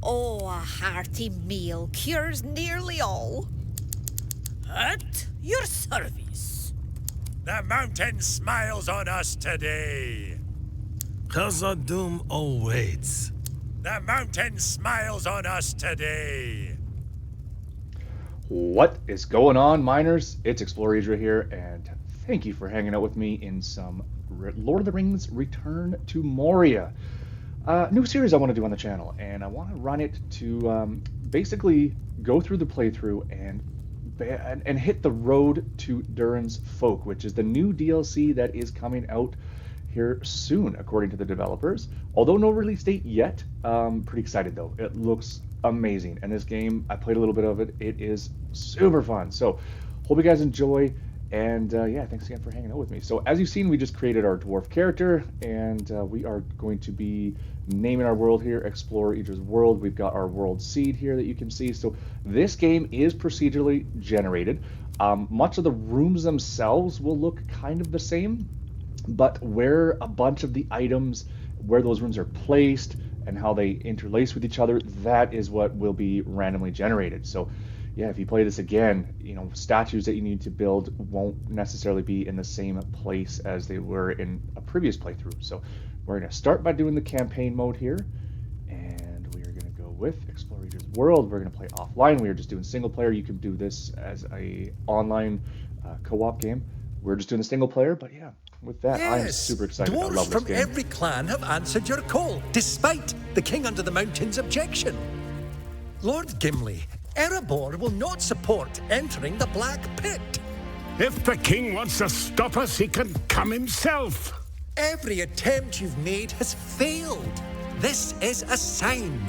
Oh, a hearty meal cures nearly all. At your service. The mountain smiles on us today. Khazad-dûm awaits. The mountain smiles on us today. What is going on, miners? It's Explorer Idra here, and thank you for hanging out with me in some Lord of the Rings Return to Moria. New series I want to do on the channel, and I want to run it to basically go through the playthrough and hit the road to Durin's Folk, which is the new DLC that is coming out here soon, according to the developers. Although no release date yet, pretty excited though. It looks amazing, and this game, I played a little bit of it. It is super fun. So hope you guys enjoy, and yeah, thanks again for hanging out with me. So as you've seen, we just created our dwarf character, and we are going to be naming our world here, Explorer Idra's World. We've got our world seed here that you can see. So this game is procedurally generated. Much of the rooms themselves will look kind of the same, but where a bunch of the items, where those rooms are placed and how they interlace with each other, that is what will be randomly generated. So yeah, if you play this again, you know, statues that you need to build won't necessarily be in the same place as they were in a previous playthrough. So we're going to start by doing the campaign mode here, and we are going to go with Explore Idra's World. We're going to play offline. We are just doing single player. You can do this as a online co-op game. We're just doing a single player, but yeah, with that, I'm super excited. I love Dwarves this from game. every clan have answered your call, despite the King Under the Mountain's objection. Lord Gimili, Erebor will not support entering the Black Pit. If the king wants to stop us, he can come himself. Every attempt you've made has failed. This is a sign.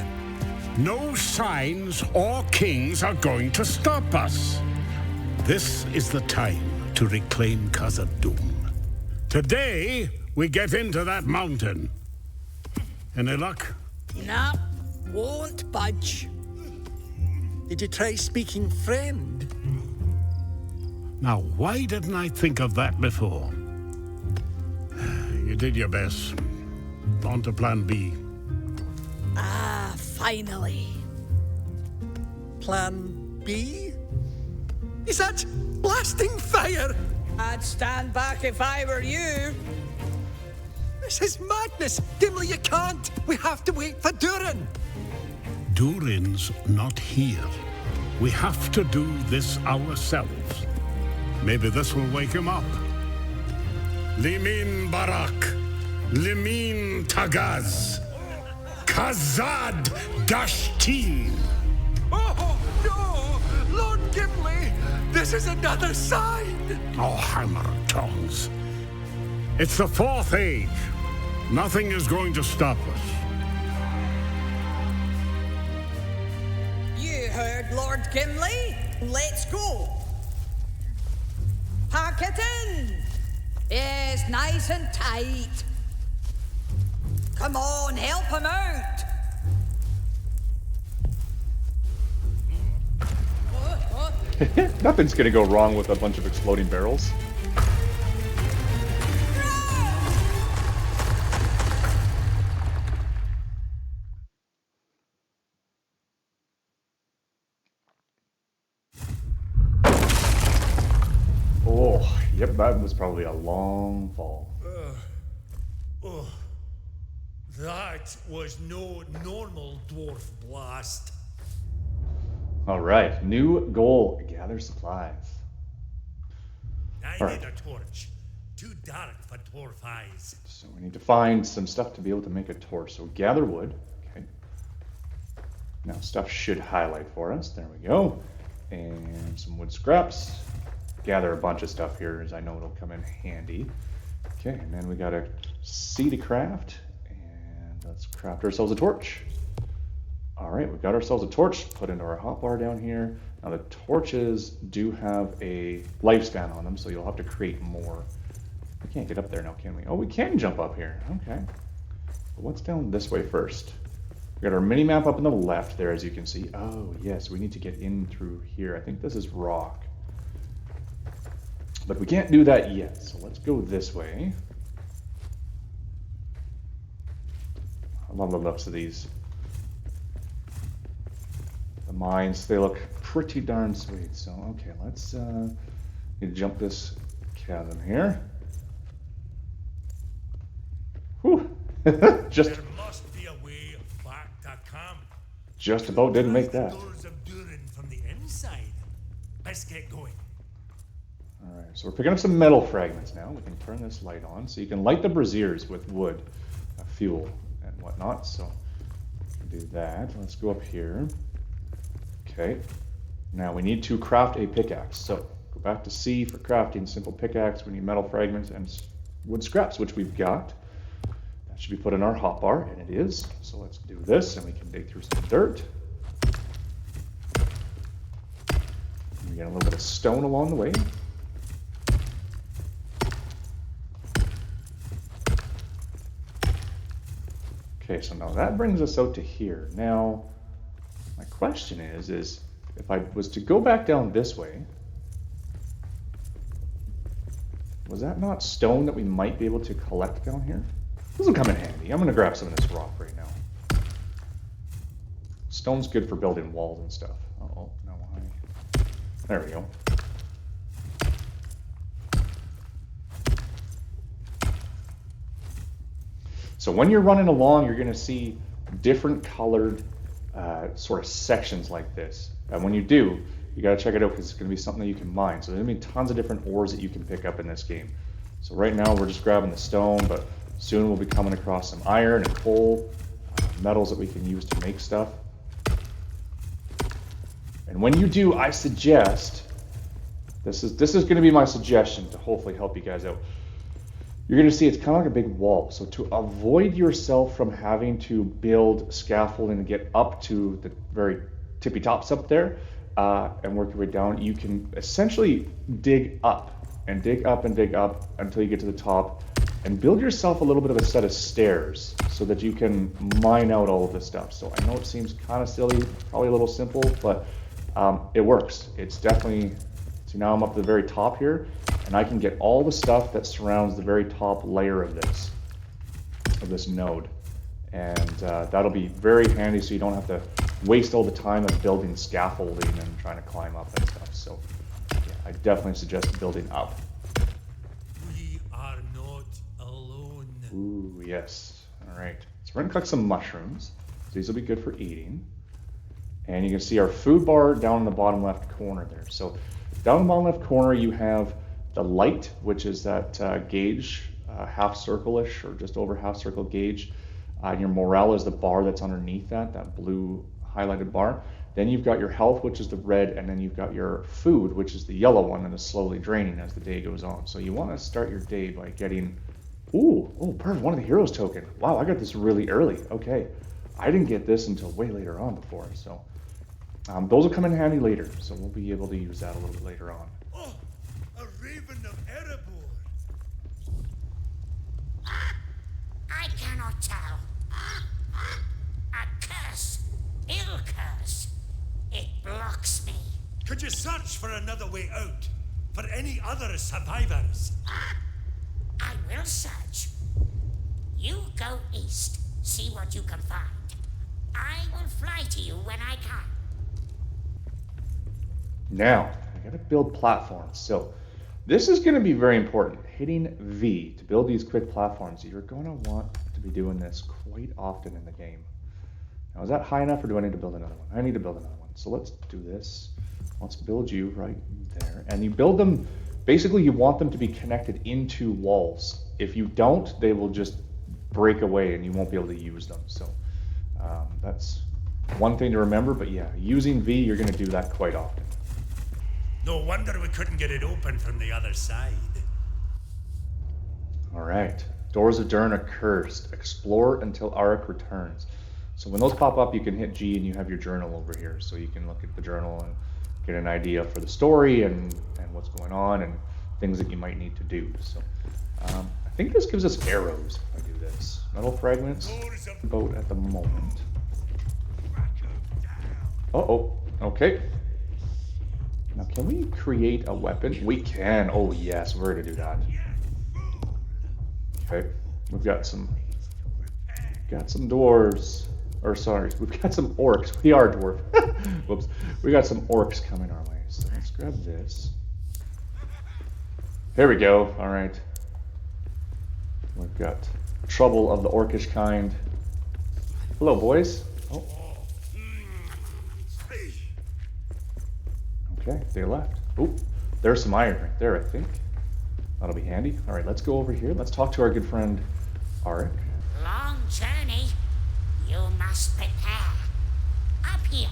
No signs or kings are going to stop us. This is the time to reclaim Khazad-dûm. Today, we get into that mountain. Any luck? Nah, won't budge. Did you try speaking friend? Now, why didn't I think of that before? You did your best. On to plan B. Ah, finally. Plan B? Is that blasting fire? I'd stand back if I were you. This is madness! Gimli, you can't! We have to wait for Durin! Durin's not here. We have to do this ourselves. Maybe this will wake him up. Limin Barak, Limin Tagaz, Khazad Dashtin. Oh, no! Lord Gimli! This is another sign! Oh, hammer tongs. It's the Fourth Age. Nothing is going to stop us. You heard Lord Gimli. Let's go. Pack it in. Yes, nice and tight. Come on, help him out. Nothing's gonna go wrong with a bunch of exploding barrels. Oh, yep, that was probably a long fall. That was no normal dwarf blast. All right, new goal, gather supplies. I All need right. a torch. Too dark for dwarf eyes. So we need to find some stuff to be able to make a torch. So gather wood. Okay. Now stuff should highlight for us. There we go. And some wood scraps. Gather a bunch of stuff here, as I know it'll come in handy. Okay, and then we got a seed to craft. And let's craft ourselves a torch. All right, we've got ourselves a torch put into our hotbar down here. Now the torches do have a lifespan on them, so you'll have to create more. We can't get up there now, can we? Oh, we can jump up here. Okay. But what's down this way first? We got our mini map up on the left there, as you can see. Oh, yes, we need to get in through here. I think this is rock. But we can't do that yet, so let's go this way. I love the looks of these. The mines, they look pretty darn sweet. So, okay, let's need to jump this chasm here. Whew. Just There must be a way back to camp. just about didn't make Try that. the doors of Durin from the inside. Let's get going. Alright, so we're picking up some metal fragments now. We can turn this light on. So you can light the braziers with wood, fuel, and whatnot. So do that. Let's go up here. Okay. Now we need to craft a pickaxe. So go back to C for crafting simple pickaxe. We need metal fragments and wood scraps, which we've got. That should be put in our hotbar, and it is. So let's do this, and we can dig through some dirt. We get a little bit of stone along the way. Okay, so now that brings us out to here. Now, my question is if I was to go back down this way, was that not stone that we might be able to collect down here? This will come in handy. I'm going to grab some of this rock right now. Stone's good for building walls and stuff. Uh-oh, no, there we go. So when you're running along, you're going to see different colored sort of sections like this. And when you do, you got to check it out because it's going to be something that you can mine. So there's going to be tons of different ores that you can pick up in this game. So right now we're just grabbing the stone, but soon we'll be coming across some iron and coal, metals that we can use to make stuff. And when you do, I suggest, this is going to be my suggestion to hopefully help you guys out. You're going to see it's kind of like a big wall. So to avoid yourself from having to build scaffolding to get up to the very tippy tops up there and work your way down, you can essentially dig up and dig up and dig up until you get to the top and build yourself a little bit of a set of stairs so that you can mine out all of this stuff. So I know it seems kind of silly, probably a little simple, but it works. It's definitely, so now I'm up to the very top here. And I can get all the stuff that surrounds the very top layer of this node. And that'll be very handy so you don't have to waste all the time of building scaffolding and trying to climb up and stuff. So yeah, I definitely suggest building up. We are not alone. Ooh, yes. All right. So we're going to collect some mushrooms. So these will be good for eating. And you can see our food bar down in the bottom left corner there. So down in the bottom left corner you have the light, which is that gauge, half circle-ish or just over half circle gauge. Your morale is the bar that's underneath that blue highlighted bar. Then you've got your health, which is the red, and then you've got your food, which is the yellow one, and is slowly draining as the day goes on. So you want to start your day by getting, perfect, one of the heroes token. Wow, I got this really early. Okay, I didn't get this until way later on before. So those will come in handy later. So we'll be able to use that a little bit later on. Oh, a raven of Erebor. I cannot tell. A curse. Ill curse. It blocks me. Could you search for another way out? For any other survivors? I will search. You go east. See what you can find. I will fly to you when I can. Now, I gotta build platforms. So this is gonna be very important. Hitting V to build these quick platforms. You're gonna want to be doing this quite often in the game. Now, is that high enough or do I need to build another one? I need to build another one. So let's do this. Let's build you right there. And you build them, basically you want them to be connected into walls. If you don't, they will just break away and you won't be able to use them. So that's one thing to remember, but yeah, using V, you're gonna do that quite often. No wonder we couldn't get it open from the other side. All right, Doors of Durn are cursed. Explore until Arik returns. So when those pop up, you can hit G and you have your journal over here. So you can look at the journal and get an idea for the story and what's going on and things that you might need to do. So I think this gives us arrows if I do this. Metal fragments, boat at the moment. Uh-oh, okay. Now can we create a weapon? We can, oh yes, we're gonna do that. Okay, we've got some dwarves. Or sorry, we've got some orcs. We are dwarf. Whoops. We got some orcs coming our way. So let's grab this. Here we go. All right. We've got trouble of the orcish kind. Hello, boys. Oh. Okay, they left. Oh, there's some iron right there, I think. That'll be handy. All right, let's go over here. Let's talk to our good friend, Arik. Long journey. You must prepare. Up here,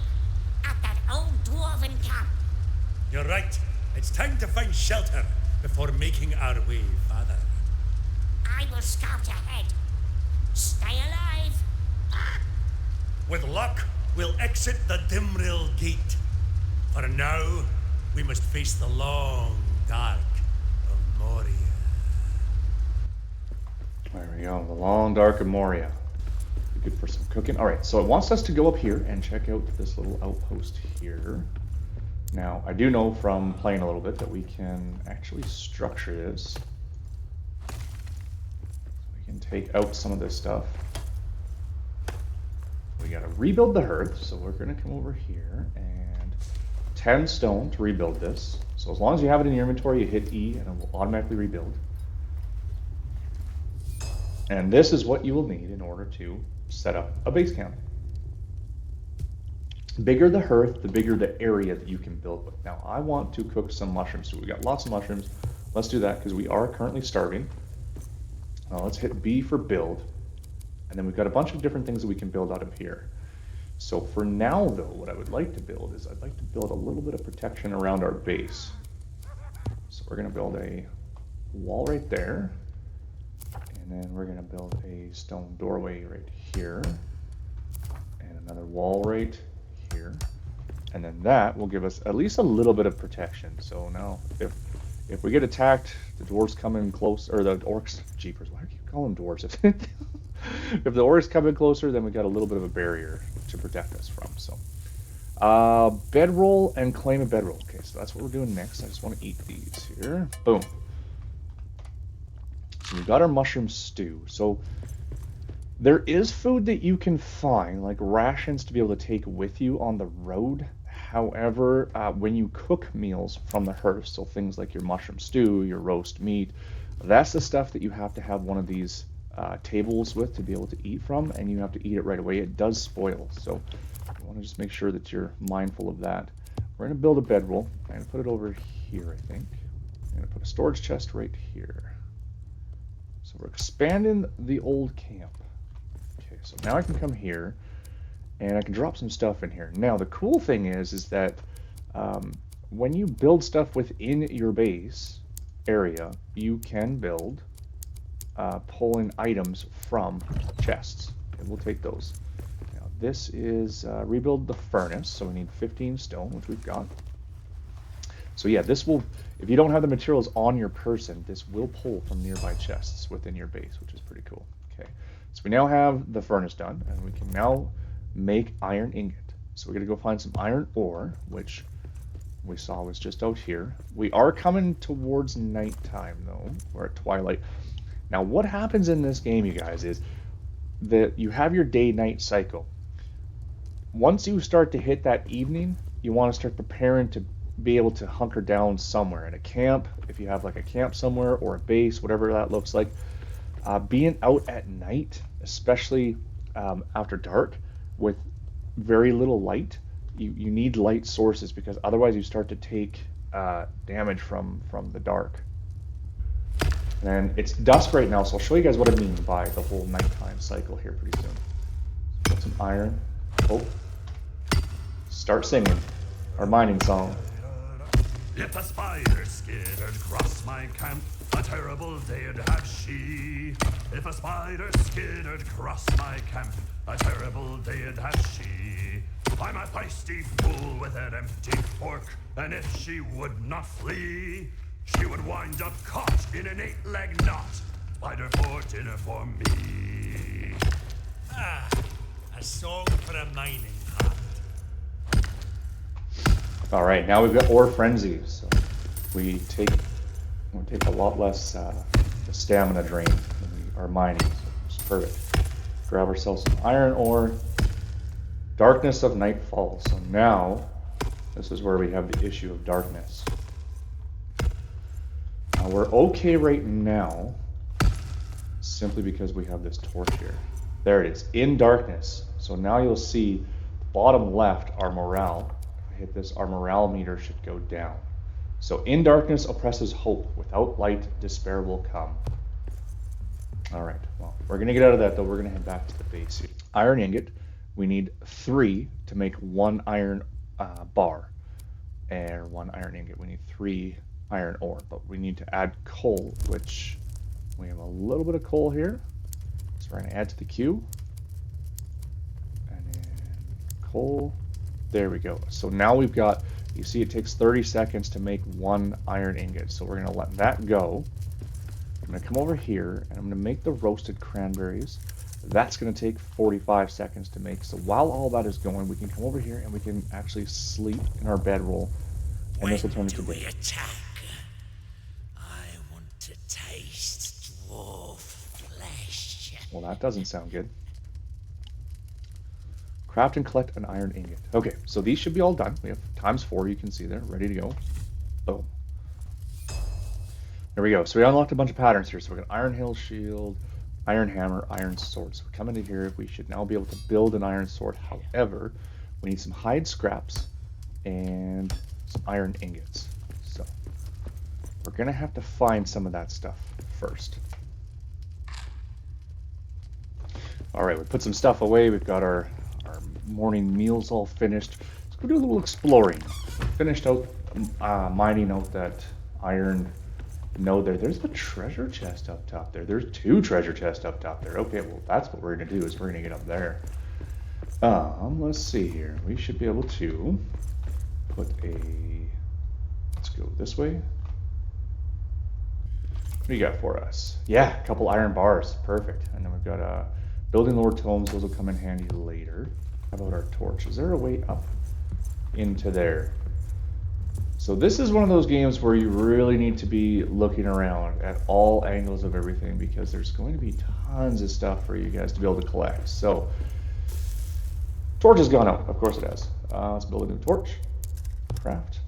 at that old dwarven camp. You're right. It's time to find shelter before making our way farther. I will scout ahead. Stay alive. With luck, we'll exit the Dimril Gate. For now, we must face the long dark of Moria. There we go, the long dark of Moria. Be good for some cooking. All right, so it wants us to go up here and check out this little outpost here. Now, I do know from playing a little bit that we can actually structure this. We can take out some of this stuff. We gotta rebuild the hearth, so we're gonna come over here and 10 stone to rebuild this. So as long as you have it in your inventory, you hit E and it will automatically rebuild. And this is what you will need in order to set up a base camp. The bigger the hearth, the bigger the area that you can build with. Now, I want to cook some mushrooms. So we got lots of mushrooms. Let's do that because we are currently starving. Now let's hit B for build. And then we've got a bunch of different things that we can build out of here. So for now, though, what I would like to build is I'd like to build a little bit of protection around our base. So we're going to build a wall right there. And then we're going to build a stone doorway right here. And another wall right here. And then that will give us at least a little bit of protection. So now, if we get attacked, the dwarves come in close, or the orcs, jeepers, why do you call them dwarves? If the orcs come in closer, then we got a little bit of a barrier to protect us from. So, bedroll and claim a bedroll. Okay, so that's what we're doing next. I just want to eat these here. Boom. So we've got our mushroom stew. So there is food that you can find, like rations to be able to take with you on the road. However, when you cook meals from the hearth, so things like your mushroom stew, your roast meat, that's the stuff that you have to have one of these tables with to be able to eat from, and you have to eat it right away. It does spoil, so you want to just make sure that you're mindful of that. We're going to build a bedroll. I'm going to put it over here, I think. I'm going to put a storage chest right here. So we're expanding the old camp. Okay, so now I can come here and I can drop some stuff in here. Now the cool thing is that when you build stuff within your base area, you can build pulling items from chests. And we'll take those. Now this is rebuild the furnace, so we need 15 stone, which we've got. So yeah, this will, if you don't have the materials on your person, this will pull from nearby chests within your base, which is pretty cool. Okay, so we now have the furnace done, and we can now make iron ingot. So we're gonna go find some iron ore, which we saw was just out here. We are coming towards nighttime though. We're at twilight. Now what happens in this game, you guys, is that you have your day-night cycle. Once you start to hit that evening, you want to start preparing to be able to hunker down somewhere in a camp, if you have like a camp somewhere or a base, whatever that looks like. Being out at night, especially after dark, with very little light, you need light sources, because otherwise you start to take damage from the dark. And it's dusk right now, so I'll show you guys what I mean by the whole nighttime cycle here pretty soon. Put some iron. Oh, start singing our mining song. If a spider skittered across my camp, a terrible day'd have she. If a spider skittered across my camp, a terrible day'd have she. I'm a feisty fool with an empty fork, and if she would not flee, she would wind up caught in an 8-leg knot. Spider for dinner for me. Ah, a song for a mining hand. All right, now we've got ore frenzy, so we take a lot less stamina drain when we are mining. So it's perfect. Grab ourselves some iron ore, Darkness of nightfall. So now, this is where we have the issue of darkness. Now we're okay right now, simply because we have this torch here. There it is, in darkness. So now you'll see bottom left, our morale. If I hit this, our morale meter should go down. So in darkness oppresses hope. Without light, despair will come. All right, well, we're going to get out of that, though. We're going to head back to the base here. Iron ingot. We need 3 to make 1 iron bar. And 1 iron ingot. We need 3 iron ore. But we need to add coal, which we have a little bit of coal here. So we're going to add to the queue. And then coal. There we go. So now we've got, you see it takes 30 seconds to make 1 iron ingot. So we're going to let that go. I'm going to come over here and I'm going to make the roasted cranberries. That's going to take 45 seconds to make. So while all that is going, we can come over here and we can actually sleep in our bedroll. And this will turn into day. Attack? I want to taste dwarf flesh. Well, that doesn't sound good. Craft and collect an iron ingot. Okay, so these should be all done. We have ×4, you can see there, ready to go. Boom. There we go. So we unlocked a bunch of patterns here. So we got iron hill shield, iron hammer, iron sword. So we come into here, we should now be able to build an iron sword. However, we need some hide scraps and some iron ingots. So we're gonna have to find some of that stuff first. All right, we put some stuff away. We've got our morning meals all finished. Let's go do a little exploring. Finished out mining out that iron node there. There's a treasure chest up top there. There's 2 treasure chests up top there. Okay, well that's what we're gonna do, is we're gonna get up there. Let's see here. We should be able to put a, let's go this way. What do you got for us? Yeah, a couple iron bars. Perfect. And then we've got building Lord tomes. Those will come in handy later. How about our torch? Is there a way up into there? So this is one of those games where you really need to be looking around at all angles of everything, because there's going to be tons of stuff for you guys to be able to collect. So torch has gone out. Of course it has. Let's build a new torch. Craft.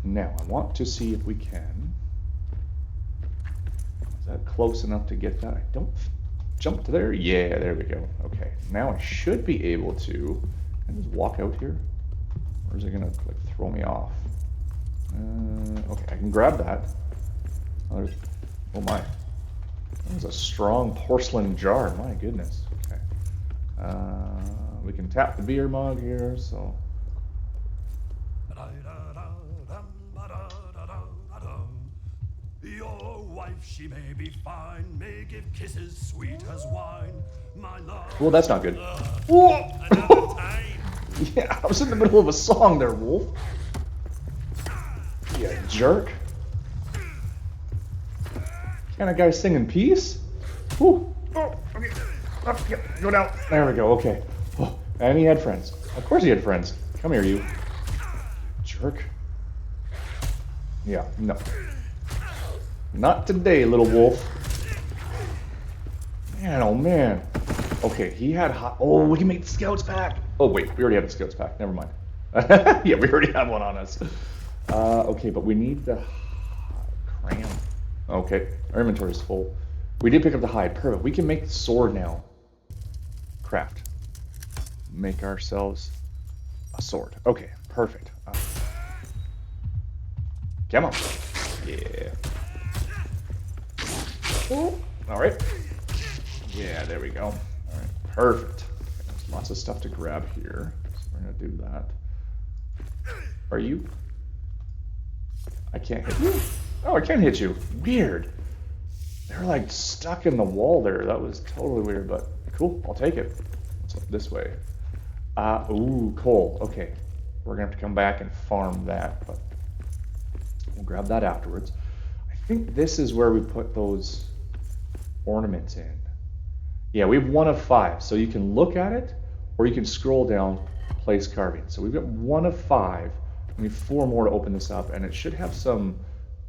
Now I want to see if we can. Is that close enough to get that? I don't jump to there. Yeah, there we go. Okay, now I should be able to. Can I just walk out here? Or is it gonna like throw me off? Okay, I can grab that. Oh my. That was a strong porcelain jar, my goodness. Okay. We can tap the beer mug here, so. Your wife, she may be fine, may give kisses sweet as wine. My love. Well, that's not good. Another time. Yeah, I was in the middle of a song there, Wolf. Yeah, jerk. Can't a guy sing in peace? Whew. Oh, okay. Up, yep, go down. There we go, okay. Oh, and he had friends. Of course he had friends. Come here, you. Jerk. Yeah, no. Not today, little wolf. Man, oh man. Okay, he had hot. Oh, we can make the scouts pack. Oh wait, we already have the scouts pack. Never mind. Yeah, we already have one on us. Okay, but we need the cram. Okay, our inventory is full. We did pick up the hide. Perfect. We can make the sword now. Craft. Make ourselves a sword. Okay, perfect. Come on. Yeah. Oh, all right. Yeah, there we go. All right, perfect. There's lots of stuff to grab here, so we're gonna do that. Are you? I can't hit you. Oh, I can hit you. Weird. They're like stuck in the wall there. That was totally weird, but cool. I'll take it. Let's look this way. Ooh, coal. Okay, we're gonna have to come back and farm that, but we'll grab that afterwards. I think this is where we put those ornaments in. Yeah, we have 1 of 5, so you can look at it or you can scroll down, place carving. So we've got 1 of 5. We need 4 more to open this up, and it should have some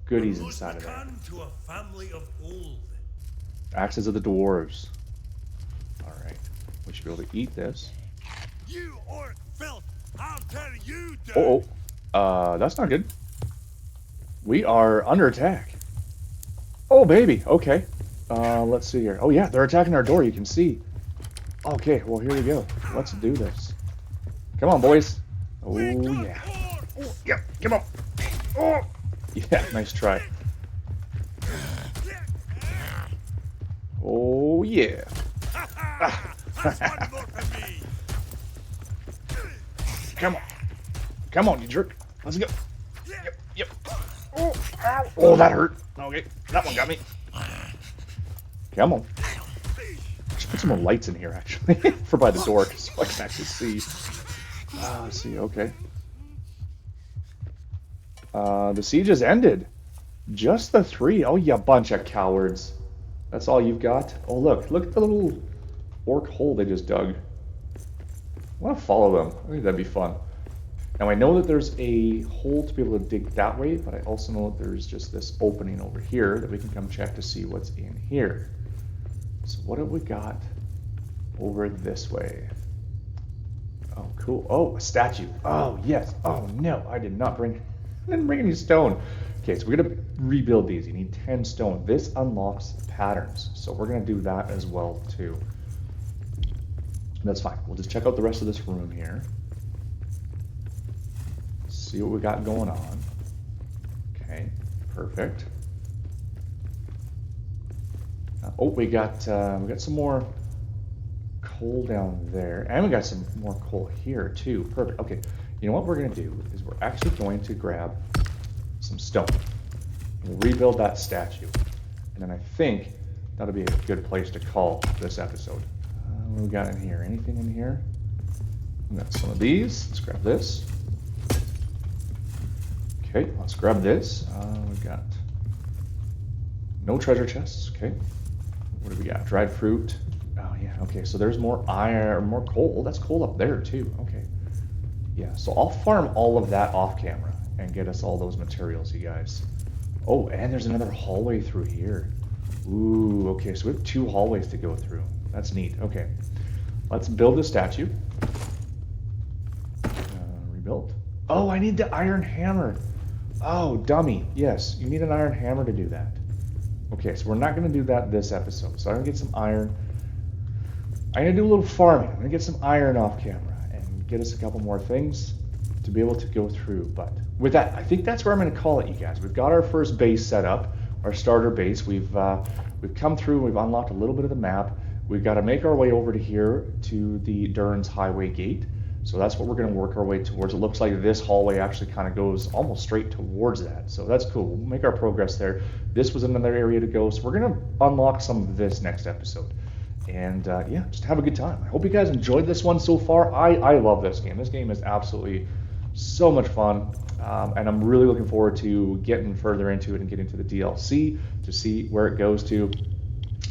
goodies inside of there. To a family of old. Axes of the Dwarves. All right. We should be able to eat this. You orc filth! I'll tell you, dirt. That's not good. We are under attack. Oh, baby. Okay. Let's see here. Oh, yeah, they're attacking our door. You can see. Okay, well, here we go. Let's do this. Come on, boys. Oh, yeah. Oh, yeah, come on. Oh, yeah, nice try. Oh, yeah. That's one more for me. Come on. Come on, you jerk. Let's go. Yep. Oh, ow. Oh, that hurt. Okay, that one got me. Come on. I should put some more lights in here, actually, for by the door, so I can actually see. Let's see, okay. The siege has ended. Just the 3. Oh, you bunch of cowards. That's all you've got? Oh, look at the little orc hole they just dug. I want to follow them. I think that'd be fun. Now, I know that there's a hole to be able to dig that way, but I also know that there's just this opening over here that we can come check to see what's in here. So what have we got over this way? Oh, cool. Oh, a statue. Oh, yes. Oh, no. I didn't bring any stone. Okay, so we're going to rebuild these. You need 10 stone. This unlocks patterns, so we're going to do that as well, too. That's fine. We'll just check out the rest of this room here. See what we got going on. Okay, perfect. We got some more coal down there, and we got some more coal here too. Perfect. Okay, you know what we're gonna do is we're actually going to grab some stone. We'll rebuild that statue, and then I think that'll be a good place to call this episode. What we got in here? Anything in here? We got some of these. Let's grab this. Okay, let's grab this. We've got no treasure chests. Okay. What do we got? Dried fruit. Oh, yeah. Okay, so there's more iron, more coal. That's coal up there, too. Okay. Yeah, so I'll farm all of that off camera and get us all those materials, you guys. Oh, and there's another hallway through here. Ooh, okay, so we have 2 hallways to go through. That's neat. Okay. Let's build a statue. Rebuild. Oh, I need the iron hammer. Oh, dummy. Yes, you need an iron hammer to do that. Okay, so we're not going to do that this episode. So I'm going to get some iron. I'm going to do a little farming. I'm going to get some iron off camera and get us a couple more things to be able to go through. But with that, I think that's where I'm going to call it, you guys. We've got our first base set up, our starter base. We've come through. We've unlocked a little bit of the map. We've got to make our way over to here to the Durn's Highway Gate. So that's what we're going to work our way towards. It looks like this hallway actually kind of goes almost straight towards that. So that's cool. We'll make our progress there. This was another area to go. So we're going to unlock some of this next episode. And yeah, just have a good time. I hope you guys enjoyed this one so far. I love this game. This game is absolutely so much fun. And I'm really looking forward to getting further into it and getting to the DLC to see where it goes to.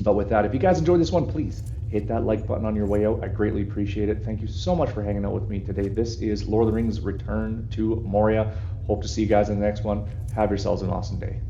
But with that, if you guys enjoyed this one, please hit that like button on your way out. I greatly appreciate it. Thank you so much for hanging out with me today. This is Lord of the Rings Return to Moria. Hope to see you guys in the next one. Have yourselves an awesome day.